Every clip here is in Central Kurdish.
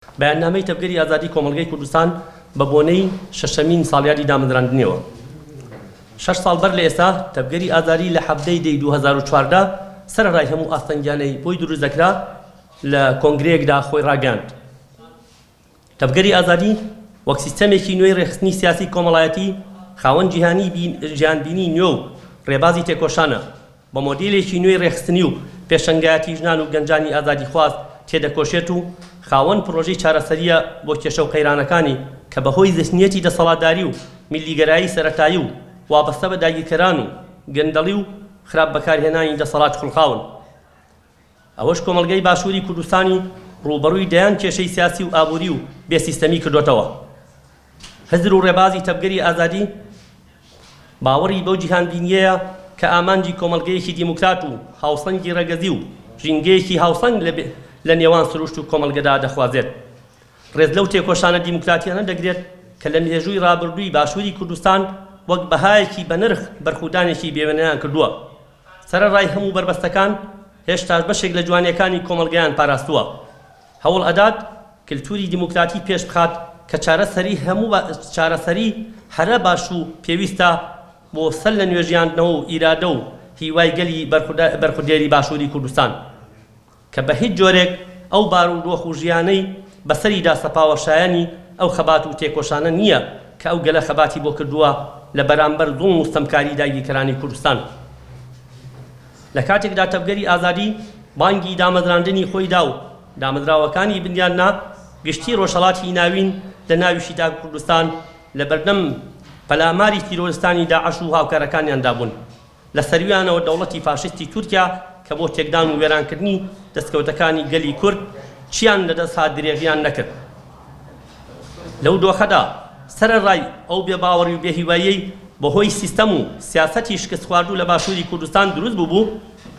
بەیاننامەی تەڤگەری ئازادی کۆمەڵگەی کوردستان بە بۆنەی شەشەمین ساڵیادی دامەزراندنیەوە. 6 ساڵ بەر لە ئێستا تەڤگەری ئازادی لە حەفتەی دەی 2014 سەرەڕای هەموو ئاستەنگیانەی بۆی دروست دەکرا لە کۆنگرەیەکدا خۆی ڕاگەاند. تەڤگەری ئازادی وەک سیستەمێکی نوێی ڕێخستنی سیاسی کۆمەڵایەتی خاوەن جیهانبینی نوێ و ڕێبازی تێکۆشانە بە مۆدیلێکی نوێی ڕێخستنی و پێشەنگایەتی ژنان و گەنجانی ئازادی خواست تێدەکۆشێت و خاوەن پرۆژەی چارەسەریە بۆ کێشە و قەیرانەکانی کە بەهۆی زەحنیەتی دەسەڵاتداری و میلیگەرایی سەرەتایی و وابەستە بە داگیرکەران و گەندەڵی و خراپ بەکارهێنانی دەسەڵات خوڵقاون. ئەوەش کۆمەڵگەی باشووری کوردستانی ڕوبەڕووی دەیان کێشەی سیاسی و ئابووری و بێسیستەمی کردوێتەوە. هەزر و ڕێبازی تەڤگەری ئازادی باوەڕی بەو جیهانبینیەیە کە ئامانجی کۆمەڵگەیەکی دیموکرات و هاوسەنگی ڕەگەزی و ژینگەیەکی هاوسەنگ لە نێوان سروشت و کۆمەڵگەدا دەخوازێت. ڕێز لەو تێکۆشانە دیموکراتیانە دەگرێت کە لە مێژووی ڕابردووی باشووری کوردستان وەک بەهایەکی بە نرخ بەرخودانێکی بێوێنەیان کردووە. سەرەڕای هەموو بربەستەکان هێشتاش بەشێک لە جوانیەکانی کۆمەڵگەیان پاراستووە. هەوڵ ئەدات کلتوری دیموکراتی پێش بخات کە چارەسەری هەرە باش و پێویستە بۆ سەر لە نوێژیاندنەوە و ئیرادە و هیوای گەلی بەرخودێری باشووری کوردستان کە بە هیچ جۆرێک ئەو بارودۆخ و ژیانەی بەسەریدا سەپاوە شایانی ئەو خەبات و تێکۆشانە نییە کە ئەو گەلە خەباتی بۆ کردووە لە بەرامبەر زوڵم و ستەمکاری داگیرکەرانی کوردستان. لە کاتێکدا تەڤگەری ئازادی بانگی دامەزراندنی خۆی دا و دامەزراوەکانی بنیاننا گشتی ڕۆژهەڵاتی ناوین لە ناویشیدا کوردستان لە بەردەم پەلاماری تیرۆریستانی داعش و هاوکارەکانیاندا بوون. لە سەرویانەوە دەوڵەتی فاشستی تورکیا کە بۆ تێکدان و وێرانکردنی دەستکەوتەکانی گەلی کورد چیان لەدەستهات درێژیان نەکرد. لەو دۆخەدا سەرەڕای ئەو بێباوەڕی و بێهیواییەی بەهۆی سیستەم و سیاسەتی شکست خواردوو لە باشووری کوردستان دروست بوو،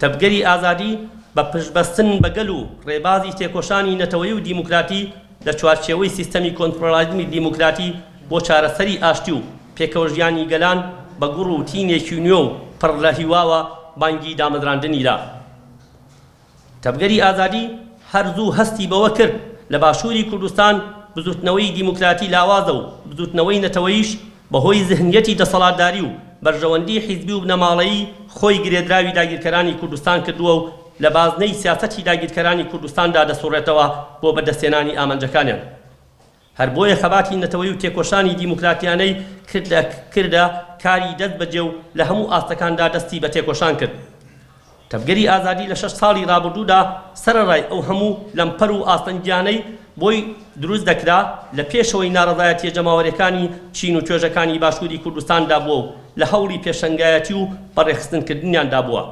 تەڤگەری ئازادی بە پشتبەستن بەگەل و ڕێبازی تێکۆشانی نەتەوەیی و دیموکراتی لە چوارچێوەی سیستەمی کۆنتڕۆڵایزمی دیموکراتی بۆ چارەسەری ئاشتی و پێکەوەژیانی گەلان بە گوڕ و تینێکی نوێ و پڕ لە هیواوە بانگی دامەزراندنیدا. تەڤگەری ئازادی هەرزوو هەستی بەوە کرد لە باشووری کوردستان بزوتنەوەی دیموکراتی لاوازە و بزوتنەوەی نەتەوەییش بەهۆی زەحنیەتی دەسەڵاتداری و بەرژەوەندی حیزبی و بنەماڵەیی خۆی گرێدراوی داگیرکەرانی کوردستان کردووە و لە بازنەی سیاسەتی داگیرکەرانی کوردستاندا دەسوڕێتەوە بۆ بەدەستێنانی ئامانجەکانیان. هەر بۆیە خەباتی نەتەوەیی و تێکۆشانی دیموکراتیانەی کردە کاری دەست بەجێ و لە هەموو ئاستەکاندا دەستی بە تێکۆشان کرد. تەڤگەری ئازادی لە 6 ساڵی ڕابردوودا سەرەڕای ئەو هەموو لەمپەر و ئاستەنگیانەی بۆی دروست دەکرا لە پێشەوەی ناڕەزایەتیە جەماوەریەکانی چین و توێژەکانی باشووری کوردستاندا بووە و لە هەوڵی پێشەنگایەتی و بەڕێخستنکردنیاندا بووە.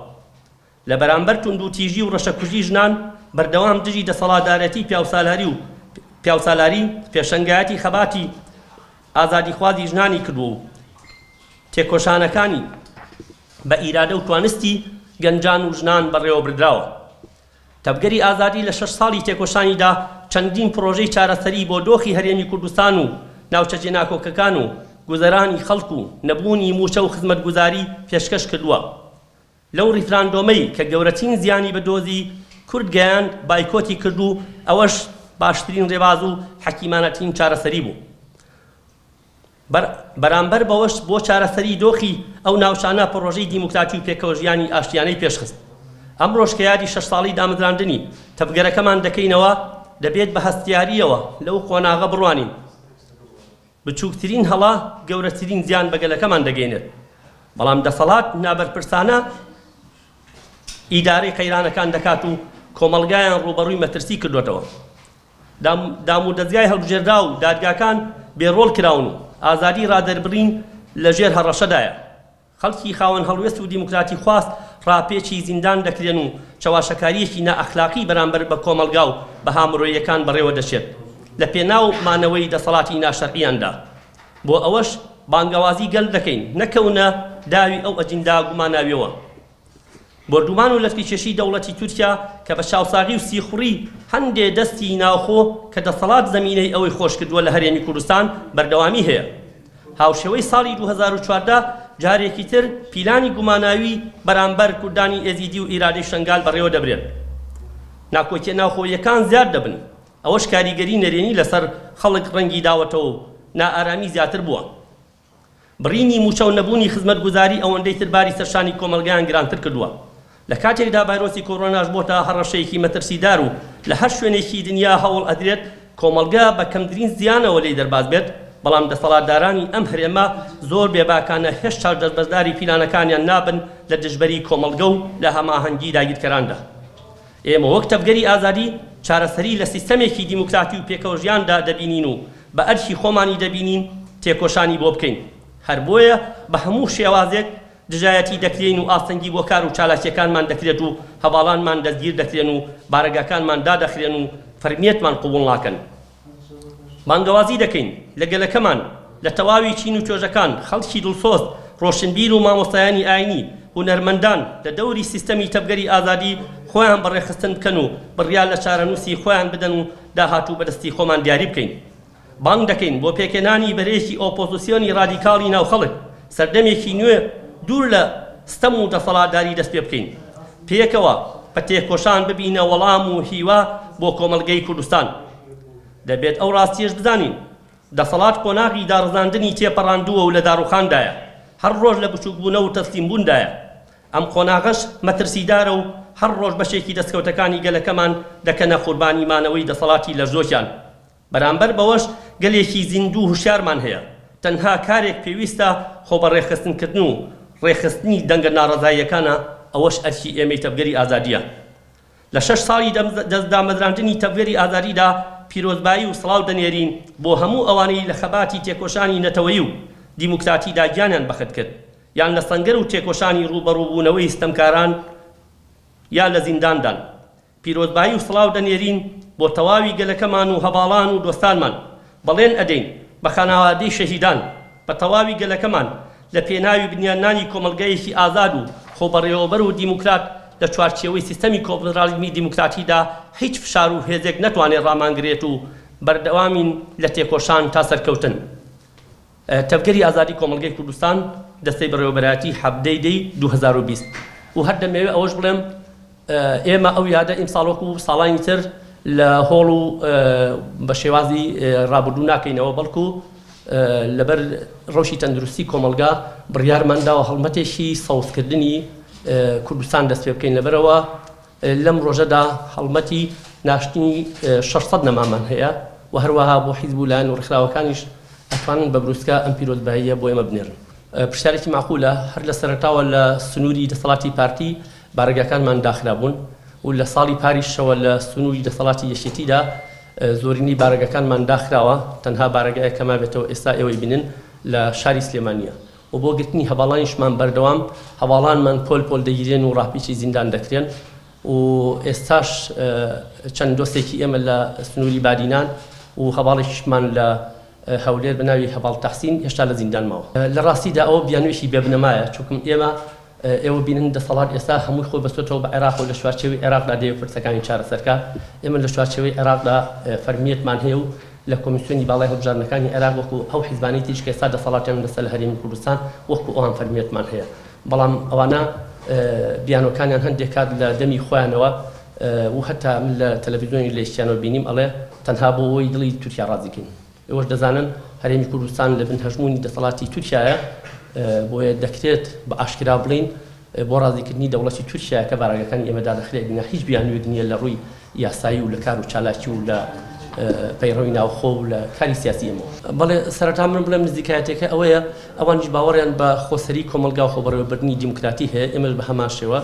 لە بەرامبەر توند و تیژی و ڕەشەکوژی ژنان بەردەوام دژی دەسەڵاتدارەتی پیاوسالاری پێشەنگایەتی خەباتی ئازادیخوازی ژنانی کردووە و تێکۆشانەکانی بە ئیرادە و توانستی گەنجان و ژنان بەڕێوە بردراوە. تەڤگەری ئازادی لە 6 ساڵی تێکۆشانیدا چەندین پرۆژەی چارەسەری بۆ دۆخی هەرێمی کوردستان و ناوچە جێناکۆکەکان و گوزەرانی خەڵک و نەبوونی موچە و خزمەتگوزاری پێشکەش کردووە. لەو ریفراندۆمەی کە گەورەترین زیانی بە دۆزی کورد گەیاند بایکۆتی کرد و ئەوەش باشترین ڕێباز و حەکیمانەترین چارەسەری بوو. بەرامبەر بەوەش بۆ چارەسەری دۆخی ئەو ناوچانە پرۆژەی دیموکراتی و پێکەوەژیانی ئاشتیانەی پێشخست. ئەمڕۆژ کە یادی 6 ساڵی دامەزراندنی تەڤگەرەکەمان دەکەینەوە دەبێت بە هەستیاریەوە لەو قۆناغە بڕوانین. بچووکترین هەڵا گەورەترین زیان بەگەلەکەمان دەگەینێت. بەڵام دەسەڵات نابەرپرسانە ئیدارەی قەیرانەکان دەکات و کۆمەڵگایان ڕوبەڕووی مەترسی کردوێتەوە. دام و دەستگای هەڵبژێردرا و دادگاکان بێڕۆڵ کراون و ئازادی ڕادەربڕین لە ژێر هەڕەشەدایە. خەڵکی خاوەن هەڵوێست و دیموکراتی خواست ڕاپێکی زیندان دەکرێن و چاواشەکاریەکی نائەخلاقی بەرامبەر بە کۆمەلگا و بە هامڕۆییەکان بەڕێوە دەچێت لە پێناو مانەوەی دەسەڵاتی ناشەرعیاندا. بۆ ئەوەش بانگەوازی گەل دەکەین نەکەونە داوی ئەو ئەجندا گوماناویەوە. بردومان و لەتکێشی دەوڵەتی تورکیا کە بە چاوساغی و سیخوڕی هەندێ دەستی ناوخۆ کە دەسەڵات زەمینەی ئەوەی خۆش کردووە لە هەرێمی کوردستان بەردەوامی هەیە. هاوشێوەی ساڵی 2014 جارێکی تر پیلانی گوماناوی بەرامبەر کوردانی ئێزیدی و ئیرادەی شنگال بەڕێوە دەبرێت. ناکۆکیە ناوخۆیەکان زیاد دەبن. ئەوەش کاریگەری نەرێنی لەسەر خەڵک ڕەنگی داوەتەوە و نائارامی زیاتر بووە. بڕینی موچە و نەبوونی خزمەتگوزاری ئەوەندەی تر باری سەرشانی کۆمەلگایان گرانتر کردووە. لە کاتێکدا ڤایرۆسی کۆڕۆناش بۆتە هەڕەشەیەکی مەترسیدار و لە هەر شوێنێکی دنیا هەوڵ ئەدرێت کۆمەلگا بە کەمترین زیانەوە لێی دەرباز بێت، بەڵام دەسەڵاتدارانی ئەم هەرێمە زۆر بێباکانە هێشتا دەستبەرداری پیلانەکانیان نابن لە دژبەری کۆمەلگە و لە هەماهەنگی داگیرکەراندا. ئێمە وەک تەڤگەری ئازادی چارەسەری لە سیستەمێکی دیموکراتی و پێکەوەژیاندا دەبینین و بە ئەرکی خۆمانی دەبینین تێکۆشانی بۆ بکەین. هەر بۆیە بە هەموو شێوازێک دژایەتی دەکرێن و ئاستەنگی بۆ کار و چالاکیەکانمان دەکرێت و هەواڵانمان دەستگیر دەکرێن و بارەگاکانمان دادەخرێن و فەرمیەتمان قبوڵ ناکەن. مانگەوازی دەکەین لە گەلەکەمان لە تەواوی چین و توێژەکان خەڵکی دڵسۆز، ڕۆشنبیر و مامۆستایانی ئاینی، هونەرمەندان لە دەوری سیستەمی تەڤگەری ئازادی خۆیان بەڕێخستن بکەن و بڕیار لە چارەنووسی خۆیان بدەن و داهاتوو بەدەستی خۆمان دیاری بکەین. بانگ دەکەین بۆ پێکێنانی بەرەیەکی ئۆپۆزسیۆنی ڕادیکاڵی ناوخەڵک سەردەمێکی نوێ دوور لە ستەم و دەسەڵاتداری دەست پێ بکەین. پێکەوە بە تێکۆشان ببینە وەڵام و هیوا بۆ کۆمەلگەی کوردستان. دەبێت ئەو ڕاستیەش بزانین دەسەڵات قۆناغی داڕزاندنی تێپەڕاندووە و لە داڕوخاندایە، هەر ڕۆژ لە بچووکبوونە و تەسلیمبووندایە. ئەم قۆناغەش مەترسیدارە و هەر ڕۆژ بەشێکی دەستکەوتەکانی گەلەکەمان دەکەنە قوربانیمانەوەی دەسەڵاتی لەرزۆکیان. بەرامبەر بەوەش گەلێکی زیندوو هوشیارمان هەیە. تەنها کارێک پێویستە خۆ بە ڕێخستنکردن و ڕێخستنی دەنگە ناڕەزاییەکانە، ئەوەش ئەرکی ئێمەی تەڤگەری ئازادیە. لە 6 ساڵی دامەزراندنی تەڤگەری ئازادیدا پیرۆزبایی و سڵاو دەنێرین بۆ هەموو ئەوانەی لە خەباتی تێکۆشانی نەتەوەیی و دیموکراتیدا گیانیان بەخت کرد، یان لە سەنگەر و تێکۆشانی ڕوبەڕووبوونەوەی ستەمکاران یان لە زینداندان. پیرۆزبایی و سڵاو دەنێرین بۆ تەواوی گەلەکەمان و هەواڵان و دۆستانمان. بەڵێن ئەدەین بە خانەوادەی شەهیدان، بە تەواوی گەلەکەمان لە پێناوی بنیاننانی کۆمەلگەیەکی ئازاد و خۆبەڕێوەبەر و دیموکرات لە چوارچێوەی سیستەمی کۆپەرالیزمی دیموکراتیدا هیچ فشار و هێزێک نەتوانێت ڕامانگرێت و بەردەوامین لە تێکۆشان تا سەرکەوتن. تەڤگەری ئازادی کۆمەلگەی کوردستان دەستەی بەڕێوەبەرایەتی 7/2020 و هەر دەمەوێت ئەوەش بڵێم ئێمە ئەو یادە ئیمساڵ وەکو ساڵانی تر لە هۆڵ و بە شێوازی ڕابردوو ناکەینەوە، بەڵکو لەبەر ڕەوشی تەندروستی کۆمەلگا بڕیارماندا و هەڵمەتێکی سەوزکردنی کوردستان دەست پێ بکەین. لەبەرەوە لەم ڕۆژەدا هەڵمەتی ناشتنی 600 نەمامان هەیە و هەروەها بۆ حیزب و لایەن و ڕێکخراوەکانیش ئەتوانن بە بروسکە ئەم پیرۆزباییە بۆ ئێمە بنێرن. پرسیارێکی معقولە هەر لە سەرەتاوە لە سنووری دەسەڵاتی پارتی بارگاکانمان داخرابوون و لە ساڵی پاریشەوە لە سنووری دەسەڵاتی یەکێتیدا زۆرینی بارگەکانمان داخراوە، تەنها بارگایە کەما بێتەوە ئێستا ئێوەی بینن لە شاری سلێمانیە و بۆ گرتنی هەواڵانیشمان بەردەوام هەواڵانمان پۆل پۆل دەگیرێن و ڕاپیچی زیندان دەکرێن و ئێستاش چەند دۆستێکی ئێمە لە سنووری بادینان و هەواڵێکیشمان لە هەولێر بە ناوی هەواڵ تەحسین هێشتا لە زیندان ماوە. لە ڕاستیدا ئەوە بیانوێشی بێبنەمایە، چونکە ئێوە بینن دەسەڵات ئێستا هەمووی خۆی بەستۆتەوە بە عێراق و لە چوارچێوەی عێراقدا دەیە پرسەکانی چارەسەرکە. ئێمە لە چوارچێوەی عێراقدا فەرمیەتمان هەیە و لە کۆمیسیۆنی باڵای هەڵبژارنەکانی عێراق وەکو ئەو حیزبانەی تریش کە ئێستا دەسەڵاتیان لەسەر لە هەرێمی کوردستان وەکو ئەوان فەرمیەتمان هەیە، بەڵام ئەوانە بیانۆکانیان هەندێک کات لە دەمی خۆیانەوە و هەتا من لە تەلەڤیزیۆنی لە ئیشتیانەوە بینیم ئەڵێ تەنها بۆ ئەوەی دڵی تورکیا ڕازیکەین. ئێوەش دەزانن هەرێمی کوردستان لە بن هەژمونی دەسەڵاتی تورکیایە، بۆیە دەکرێت بە ئاشکرا بڵین بۆ ڕازیکردنی دەوڵەتی تورکیا کە بارگەکانی ئێمەدا دەخرێتنە هیچ بیانوێک نییە لە ڕووی یاسایی و لە کار و چالاکی و لە پەیڕەوی ناوخۆ و لە کاری سیاسی ئێمەوە. بەڵێ سەرەتا من بڵێم نزیکایەتێکە ئەوەیە ئەوانیش باوەڕیان بە خۆسەری کۆمەلگا و خۆبەڕێوەبردننی دیموکراتی هەیە، ئێمەش بە هەمان شێوە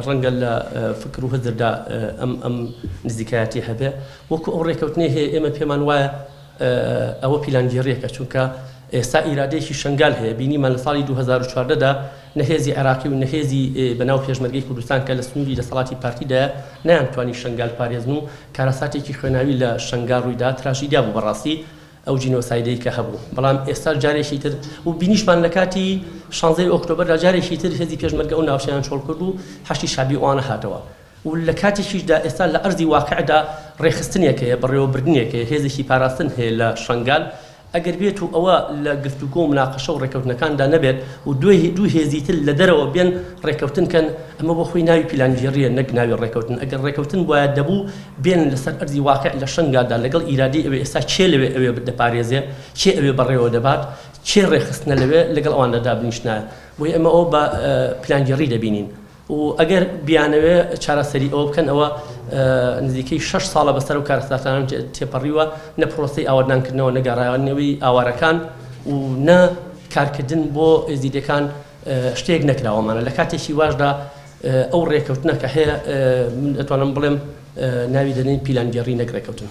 ڕەنگە لە فکر و هەزردا ئەم نزیکایەتی هەبێ. وەکو ئەو ڕێکەوتنەی هەیە ئێمە پێمان وایە ئەوە پیلانگیریەکە، چونکە ئێستا ئیرادەیەکی شنگال هەیە. بینیمان لە ساڵی 2014دا نەهێزی عێراقی و نەهێزی بەناو پێشمەرگەی کوردستان کە لە سنووری دەسەڵاتی پارتیدایە نەیانتوانی شنگال پارێزن و کارەساتێکی خوێناوی لە شنگال ڕوویدا تراژیدیا بوو بەڕاستی ئەو جینۆسایدەی کە هەبوو. بەڵام ئێستا جارێکی تر و بینیشمان لە کاتی 16 ئۆکتۆبەردا جارێکی تر هێزی پێشمەرگە ئەو ناوچەیان چۆڵ کرد و هەشتی شابی ئەوانە هاتەوە و لە کاتێکیشدا ئێستا لە ئەرزی واقعدا ڕێخستنێک هەیە، بەڕێوەبردنێک هەیە، هێزێکی پاراستن هەیە لە شنگال ئەگەر بێت و ئەوە لە گفتوگۆ و مناقەشە و ڕێکەوتنەکاندا نەبێت و دوو هێزیتر لە دەرەوە بێن ڕێکەوتن کەن ئەمە بۆ خۆی ناوی پیلانگیریە نەک ناوی ڕێکەوتن ئەگەر ڕێکەوتن وایە دەبوو بێن لەسەر ئەرزی واقع لە شنگادا لەگەڵ ئیرادی ئەوێ ئێستا چێ لەوێ ئەوێ دەپارێزێ چێ ئەوێ بەڕێوە دەبات چێ ڕێخستنە لەوێ لەگەڵ ئەوانەدا بنیشنایە بۆی ئەمە ئەو بە پیلانگیری دەبینین و ئەگەر بیانەوێ چارەسەری ئەوە بکەن ئەوە نزیکەی 6 ساڵە بەسەر و کارەساتانان تێپەڕیوە نە پرۆسەی ئاوەدانکردنەوە نەگەڕایەوەی ئاوارەکان و نە کارکردن بۆ ئێزیدەکان شتێک نەکراوەمانە لە کاتێکی واشدا ئەو ڕێکەوتنە کە هەیە من دەتوانم بڵێم ناوی دەدەین پیلانگیری نەک ڕێکەوتن